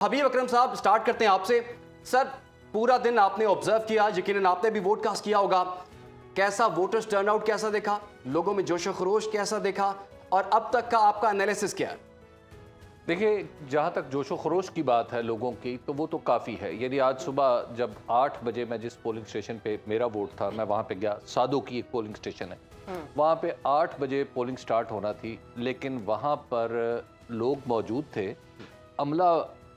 हबीब अकरम साहब, स्टार्ट करते हैं आपसे। सर, पूरा दिन आपने ऑब्जर्व किया, यकीनन आपने भी वोट कास्ट किया होगा। कैसा वोटर्स टर्नआउट कैसा देखा, लोगों में जोशो खरोश कैसा देखा, और अब तक का आपका एनालिसिस क्या है? देखिए, जहाँ तक जोशो खरोश की बात है लोगों की, तो वो तो काफ़ी है। यानी आज सुबह जब 8 बजे मैं जिस पोलिंग स्टेशन पे मेरा वोट था, मैं वहाँ पे गया। सादो की एक पोलिंग स्टेशन है, वहाँ पे 8 बजे पोलिंग स्टार्ट होना थी, लेकिन वहाँ पर लोग मौजूद थे।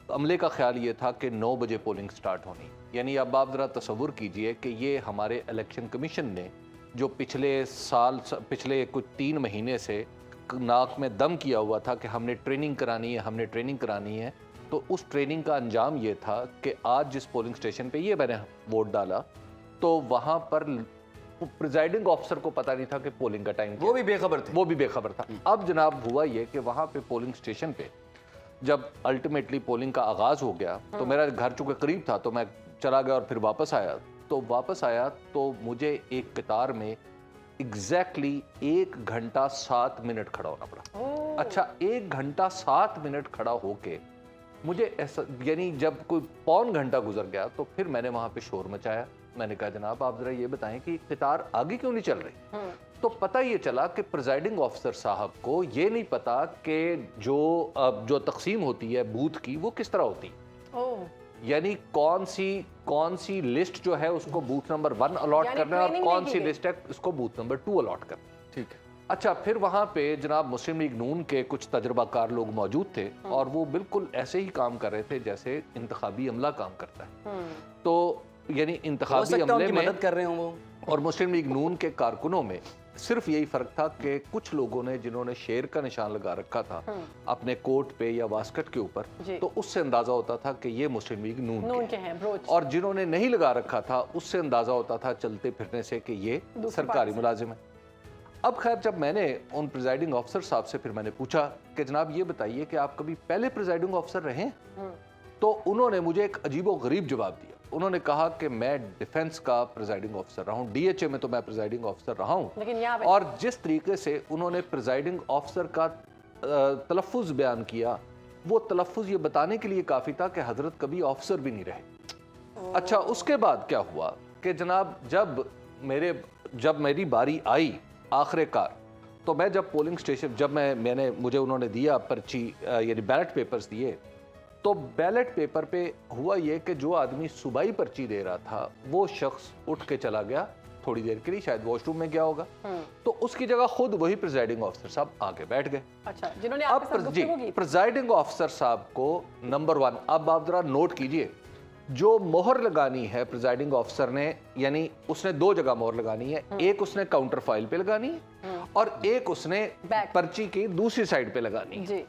अमले का ख्याल ये था कि 9 बजे पोलिंग स्टार्ट होनी। यानी अब आप ज़रा तसव्वुर कीजिए कि ये हमारे इलेक्शन कमीशन ने जो पिछले कुछ 3 महीने से नाक में दम किया हुआ था कि हमने ट्रेनिंग करानी है, तो उस ट्रेनिंग का अंजाम ये था कि आज जिस पोलिंग स्टेशन पे ये मैंने वोट डाला, तो वहाँ पर प्रिजाइडिंग ऑफिसर को पता नहीं था कि पोलिंग का टाइम, वो भी बेखबर था। अब जनाब हुआ ये कि वहाँ पे पोलिंग स्टेशन पे जब अल्टीमेटली पोलिंग का आगाज़ हो गया, तो मेरा घर चूँकि करीब था, तो मैं चला गया और फिर वापस आया तो मुझे एक कतार में एग्जैक्टली 1 घंटा 7 मिनट खड़ा होना पड़ा। अच्छा, 1 घंटा 7 मिनट खड़ा होके मुझे ऐसा, यानी जब कोई पौन घंटा गुजर गया, तो फिर मैंने वहाँ पे शोर मचाया। मैंने कहा, जनाब आप ज़रा ये बताएं कि कतार आगे क्यों नहीं चल रही? तो पता ये चला कि प्रिजाइडिंग ऑफिसर साहब को ये नहीं पता कि जो तकसीम होती है बूथ की, वो किस तरह होती है। यानी कौन सी लिस्ट जो है उसको बूथ नंबर 1 अलॉट करना है, और कौन सी लिस्ट है उसको बूथ नंबर 2 अलॉट करना। ठीक है। अच्छा, फिर वहाँ पे जनाब मुस्लिम लीग नून के कुछ तजर्बाकार लोग मौजूद थे, और वो बिल्कुल ऐसे ही काम कर रहे थे जैसे इंतखाबी अमला काम करता है। तो यानी इंतखाबी अमले में मदद कर रहे हों वो, और मुस्लिम लीग नून के कारकुनों में सिर्फ यही फर्क था कि कुछ लोगों ने, जिन्होंने शेर का निशान लगा रखा था अपने कोट पे या वास्कट के ऊपर, तो उससे अंदाजा होता था कि ये मुस्लिम लीग नून के हैं, और जिन्होंने नहीं लगा रखा था उससे अंदाजा होता था चलते फिरने से कि ये सरकारी मुलाजिम है। अब खैर, जब मैंने उन प्रिजाइडिंग ऑफिसर साहब से फिर मैंने पूछा कि जनाब ये बताइए कि आप कभी पहले प्रिजाइडिंग ऑफिसर रहे? तो उन्होंने मुझे एक अजीबो गरीब जवाब दिया। उन्होंने कहा कि मैं डिफेंस का प्रिजाइडिंग ऑफिसर रहा हूँ, डीएचए में तो मैं प्रिजाइडिंग ऑफिसर रहा हूँ, और जिस तरीके से उन्होंने प्रिजाइडिंग ऑफिसर का तलफ़ुज़ बयान किया, वो तलफ़ुज़ ये बताने के लिए काफ़ी था कि हजरत कभी ऑफिसर भी नहीं रहे। अच्छा, उसके बाद क्या हुआ कि जनाब जब मेरी बारी आई आखिरकार, तो मैं जब पोलिंग स्टेशन, मुझे उन्होंने दिया पर्ची, यानी बैलेट पेपर्स दिए, तो बैलेट पेपर पे हुआ ये कि जो आदमी सूबाई पर्ची दे रहा था, वो शख्स उठ के चला गया थोड़ी देर के लिए, शायद वॉशरूम में गया होगा, तो उसकी जगह खुद वही प्रिजाइडिंग ऑफिसर साहब आगे बैठ गए। अच्छा, जिन्होंने आपके साथ गुफ्तगू की। प्रिजाइडिंग ऑफिसर साहब को नंबर 1, अब आप जरा नोट कीजिए, जो मोहर लगानी है प्रिजाइडिंग ऑफिसर ने, यानी उसने 2 जगह मोहर लगानी है। एक उसने काउंटर फाइल पे लगानी है, और एक उसने पर्ची की दूसरी साइड पे लगानी है।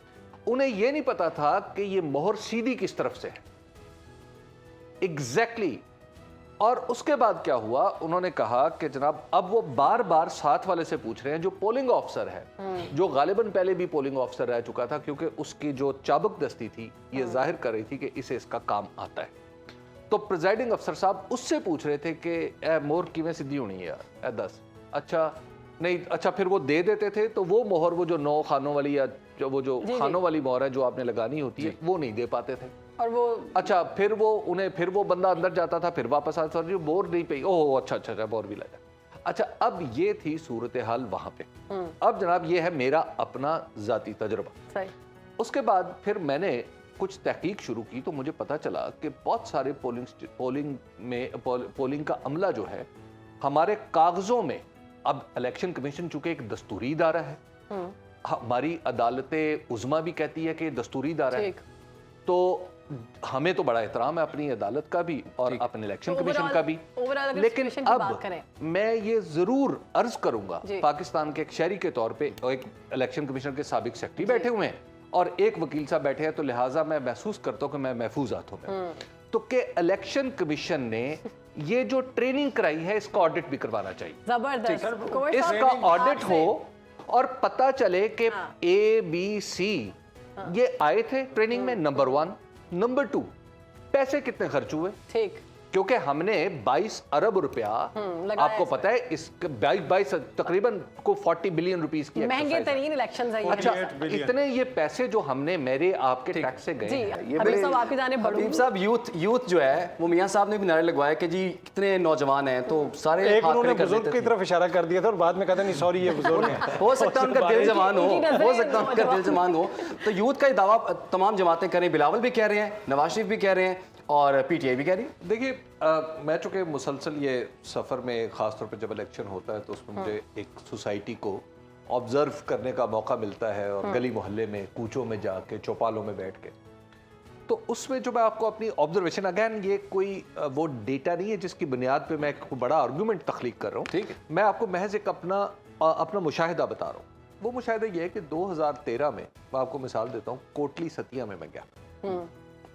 उन्हें यह नहीं पता था कि ये मोहर सीधी किस तरफ से है एग्जैक्टली। और उसके बाद क्या हुआ, उन्होंने कहा कि जनाब अब वो बार बार साथ वाले से पूछ रहे हैं, जो पोलिंग ऑफिसर है, जो गालिबन पहले भी पोलिंग ऑफिसर रह चुका था, क्योंकि उसकी जो चाबक दस्ती थी ये जाहिर कर रही थी कि इसे इसका काम आता है। तो प्रिजाइडिंग अफसर साहब उससे पूछ रहे थे कि ए मोहर किवें सीधी होनी है यार, ए दस। अच्छा नहीं, अच्छा फिर वो दे देते थे, तो वो मोहर, वो जो 9 खानों वाली या जो खानों वाली मोहर है जो आपने लगानी होती है, वो नहीं दे पाते थे। और वो अच्छा, फिर वो बंदा अंदर जाता था, फिर वापस आता था, बोर नहीं पे, ओह अच्छा बोर भी लगा। अच्छा, अब ये थी सूरत हाल वहां पे। अब जनाब ये है मेरा अपना जाती तजुर्बा। सही। उसके बाद फिर मैंने कुछ तहकीक शुरू की, तो मुझे पता चला कि बहुत सारे पोलिंग का अमला जो है हमारे कागजों में, अब इलेक्शन कमीशन चूंकि एक दस्तूरी इदारा है, हमारी अदालत उज़्मा भी कहती है कि दस्तूरी इदारा है, तो हमें तो बड़ा एहतराम है अपनी अदालत का भी और अपने इलेक्शन कमीशन का भी। लेकिन अब मैं ये जरूर अर्ज करूंगा, पाकिस्तान के एक शहरी के तौर पे, एक इलेक्शन कमीशन के साबिक सेक्रेटरी बैठे हुए हैं और एक वकील साहब बैठे हैं, तो लिहाजा मैं महसूस करता हूँ कि मैं महफूज हाथों में। तो के इलेक्शन कमीशन ने ये जो ट्रेनिंग कराई है, इसका ऑडिट भी करवाना चाहिए। जबरदस्त, इसका ऑडिट हो और पता चले कि ABC ये आए थे ट्रेनिंग में, नंबर 1। नंबर 2, पैसे कितने खर्च हुए, ठीक, क्योंकि हमने 22 अरब रुपया, आपको पता है, इस 22 तकरीबन को 40 बिलियन रुपीस की महंगे तरीन इलेक्शंस हैं। अच्छा, इतने ये पैसे जो हमने मेरे आपके टैक्स से गए हैं, ये हबीब साहब आपकी जाने हबीब साहब यूथ जो है वो मियां साहब ने भी नारे लगवाया कि जी कितने नौजवान हैं, तो सारे एक उन्होंने बुजुर्ग की तरफ इशारा कर दिया था और बाद में कहते नहीं सॉरी ये बुजुर्ग है। हो सकता है उनका दिल जवान हो सकता है उनका दिल जवान हो। तो यूथ का ये दावा तमाम जमातें करें, बिलावल भी कह रहे हैं, नवाज शरीफ भी कह रहे हैं और पीटीआई भी कह रही है। देखिए, मैं चूँकि मुसलसल ये सफ़र में ख़ासतौर पर जब इलेक्शन होता है तो उसमें मुझे एक सोसाइटी को ऑब्जर्व करने का मौका मिलता है और गली मोहल्ले में, कूचों में जाके, चौपालों में बैठ के, तो उसमें जो मैं आपको अपनी ऑब्जर्वेशन, अगैन ये कोई वो डेटा नहीं है जिसकी बुनियाद पे मैं एक बड़ा आर्गूमेंट तख्लीक कर रहा हूँ, ठीक है, मैं आपको महज एक अपना मुशाहिदा बता रहा हूँ। वो मुशाहिदा ये है कि 2013 में, मैं आपको मिसाल देता हूँ, कोटली सतिया में मैं गया।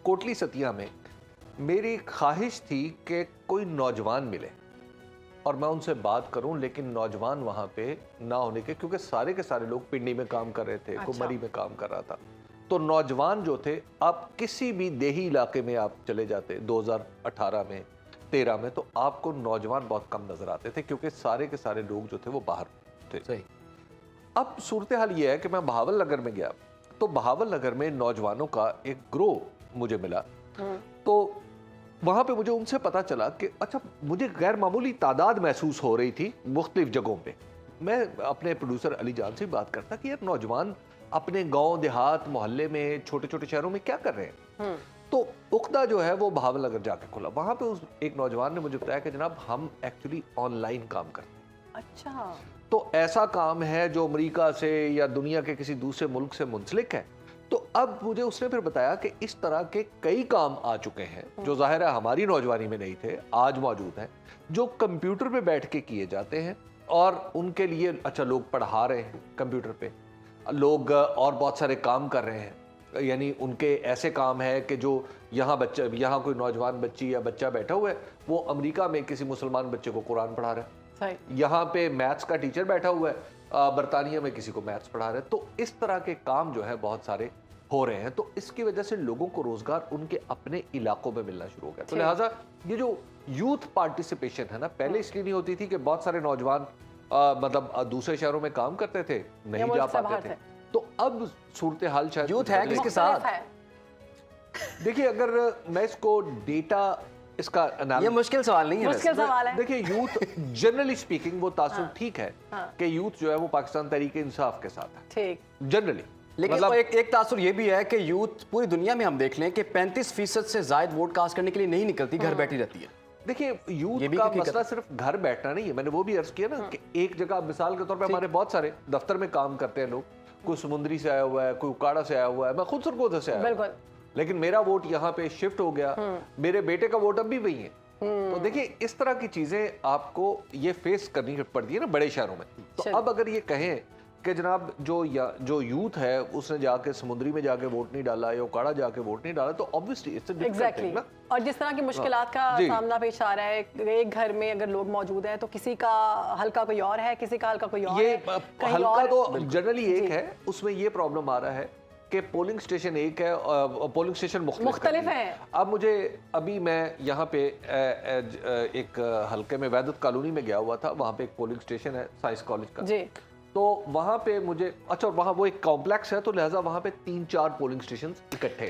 कोटली सतिया में मेरी ख्वाहिश थी कि कोई नौजवान मिले और मैं उनसे बात करूं, लेकिन नौजवान वहां पे ना होने के, क्योंकि सारे के सारे लोग पिंडी में काम कर रहे थे, कुमरी में काम कर रहा था, तो नौजवान जो थे, आप किसी भी देही इलाके में आप चले जाते 2018 में 13 में, तो आपको नौजवान बहुत कम नजर आते थे, क्योंकि सारे के सारे लोग जो थे वो बाहर थे। सही। अब सूरत हाल ये है कि मैं बहावल नगर में गया, तो बहावल नगर में नौजवानों का एक ग्रोह मुझे मिला, तो वहाँ पे मुझे उनसे पता चला कि अच्छा, मुझे गैर मामूली तादाद महसूस हो रही थी मुख्तलिफ जगहों पे। मैं अपने प्रोड्यूसर अली जान से बात करता कि यार नौजवान अपने गांव, देहात, मोहल्ले में, छोटे छोटे शहरों में क्या कर रहे हैं। तो उक्दा जो है वो बहावल नगर जाके खुला। वहाँ पे उस एक नौजवान ने मुझे बताया कि जनाब हम एक्चुअली ऑनलाइन काम करते हैं। अच्छा, तो ऐसा काम है जो अमेरिका से या दुनिया के किसी दूसरे मुल्क से मुंसलिक है। तो अब मुझे उसने फिर बताया कि इस तरह के कई काम आ चुके हैं जो जाहिर है हमारी नौजवानी में नहीं थे, आज मौजूद हैं, जो कंप्यूटर पे बैठ के किए जाते हैं और उनके लिए, अच्छा, लोग पढ़ा रहे हैं कंप्यूटर पे, लोग और बहुत सारे काम कर रहे हैं, यानी उनके ऐसे काम है कि जो यहाँ कोई नौजवान बच्ची या बच्चा बैठा हुआ है, वो अमेरिका में किसी मुसलमान बच्चे को कुरान पढ़ा रहा है, यहाँ पे मैथ्स का टीचर बैठा हुआ है, बरतानिया में किसी को मैथ्स पढ़ा रहे हैं। तो इस तरह के काम जो है बहुत सारे हो रहे हैं, तो इसकी वजह से लोगों को रोजगार उनके अपने इलाकों में मिलना शुरू हो गया। तो लिहाजा ये जो यूथ पार्टिसिपेशन है ना, पहले इसलिए नहीं होती थी कि बहुत सारे नौजवान मतलब दूसरे शहरों में काम करते थे, नहीं जा पाते थे, तो अब सूरत हाल शायद यूथ है किसके साथ। देखिए, अगर मैं इसको डेटा, इसका ये मुश्किल सवाल नहीं है, मुश्किल सवाल है। देखिए, यूथ जनरली स्पीकिंग वो तासुर ठीक है कि यूथ जो है वो पाकिस्तान तहरीके इंसाफ के साथ है, ठीक, जनरली। लेकिन मतलब एक तासुर ये भी है कि यूथ पूरी दुनिया में हम देख लें कि 35% से ज्यादा वोट कास्ट करने के लिए नहीं निकलती, घर बैठी रहती है। देखिए, यूथ का मसला सिर्फ घर बैठना नहीं है, मैंने वो भी अर्ज किया ना कि एक जगह, मिसाल के तौर पे हमारे बहुत सारे दफ्तर में काम करते हैं लोग, कोई समुद्री से आया हुआ है, कोई उकाड़ा से आया हुआ है, मैं खुद सरगोधा से आया हूं, लेकिन मेरा वोट यहाँ पे शिफ्ट हो गया, मेरे बेटे का वोट अब भी वही है। तो देखिए, इस तरह की चीजें आपको ये फेस करनी पड़ती है ना बड़े शहरों में। तो अब अगर ये कहें कि जनाब जो यूथ है उसने जाके समुद्री में जाके वोट नहीं डाला या उकाड़ा जाके वोट नहीं डाला, तो ऑब्वियसली इट्स एग्जैक्टली। और जिस तरह की मुश्किलात का सामना पेश आ रहा है, एक घर में अगर लोग मौजूद हैं तो किसी का हल्का कोई और है, किसी का हल्का कोई और है, हल्का तो जनरली एक है, उसमें ये प्रॉब्लम आ रहा है कि पोलिंग स्टेशन एक है, पोलिंग स्टेशन मुख्तलिफ है। अब मैं यहाँ पे एक हल्के में वैदत कॉलोनी में गया हुआ था, वहाँ पे एक पोलिंग स्टेशन है साइंस कॉलेज का जी। तो वहाँ पे मुझे, अच्छा, वहाँ वो एक कॉम्प्लेक्स है, तो लिहाजा वहाँ पे 3-4 पोलिंग स्टेशन इकट्ठे